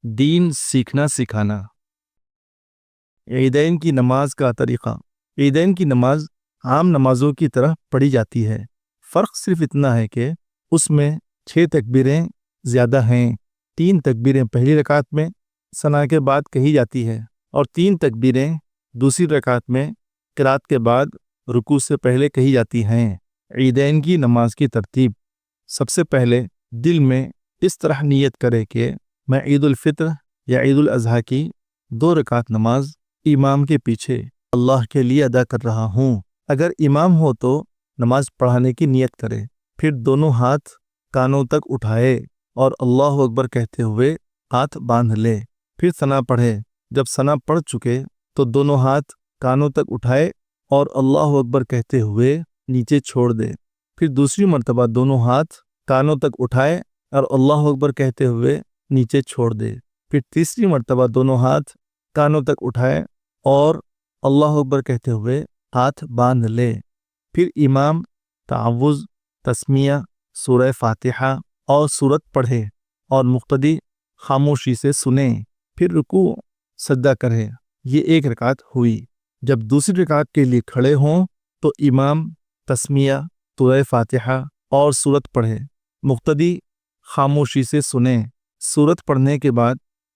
دین سیکھنا سکھانا۔ عیدین کی نماز کا طریقہ۔ عیدین کی نماز عام نمازوں کی طرح پڑھی جاتی ہے، فرق صرف اتنا ہے کہ اس میں 6 تکبیریں زیادہ ہیں۔ 3 تکبیریں پہلی رکعت میں ثنا کے بعد کہی جاتی ہے اور 3 تکبیریں دوسری رکعت میں قرات کے بعد رکوع سے پہلے کہی جاتی ہیں۔ عیدین کی نماز کی ترتیب: سب سے پہلے دل میں اس طرح نیت کرے کہ میں عید الفطر یا عید الاضحیٰ کی 2 رکعت نماز امام کے پیچھے اللہ کے لیے ادا کر رہا ہوں۔ اگر امام ہو تو نماز پڑھانے کی نیت کرے، پھر دونوں ہاتھ کانوں تک اٹھائے اور اللہ اکبر کہتے ہوئے ہاتھ باندھ لے، پھر ثنا پڑھے۔ جب ثنا پڑھ چکے تو دونوں ہاتھ کانوں تک اٹھائے اور اللہ اکبر کہتے ہوئے نیچے چھوڑ دے، پھر دوسری مرتبہ دونوں ہاتھ کانوں تک اٹھائے اور اللہ اکبر کہتے ہوئے نیچے چھوڑ دے، پھر تیسری مرتبہ دونوں ہاتھ کانوں تک اٹھائے اور اللہ اکبر کہتے ہوئے ہاتھ باندھ لے، پھر امام تعوذ، تسمیہ، سورہ فاتحہ اور سورت پڑھے اور مقتدی خاموشی سے سنیں، پھر رکوع سجدہ کرے۔ یہ 1 رکعت ہوئی۔ جب دوسری رکعت کے لیے کھڑے ہوں تو امام تسمیہ، سورہ فاتحہ اور سورت پڑھے، مقتدی خاموشی سے سنیں۔ سورت پڑھنے کے بعد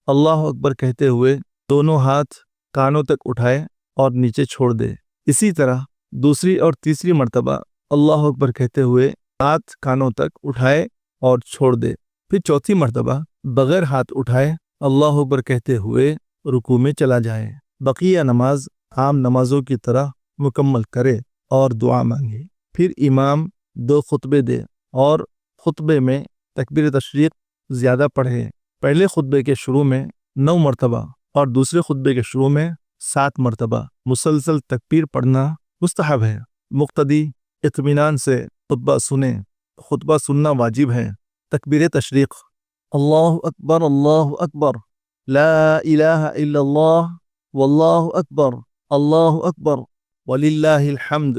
اللہ اکبر کہتے ہوئے دونوں ہاتھ کانوں تک اٹھائے اور نیچے چھوڑ دے۔ اسی طرح دوسری اور تیسری مرتبہ اللہ اکبر کہتے ہوئے ہاتھ کانوں تک اٹھائے اور چھوڑ دے، پھر چوتھی مرتبہ بغیر ہاتھ اٹھائے اللہ اکبر کہتے ہوئے رکوع میں چلا جائے۔ بقیہ نماز عام نمازوں کی طرح مکمل کرے اور دعا مانگے۔ پھر امام 2 خطبے دے اور خطبے میں تکبیر تشریق زیادہ پڑھے۔ پہلے خطبے کے شروع میں 9 مرتبہ اور دوسرے خطبے کے شروع میں 7 مرتبہ مسلسل تکبیر پڑھنا مستحب ہے۔ مقتدی اطمینان سے خطبہ سنیں، خطبہ سننا واجب ہے۔ تکبیر تشریق: اللہ اکبر، لا الہ الا اللہ، واللہ اکبر وللہ الحمد۔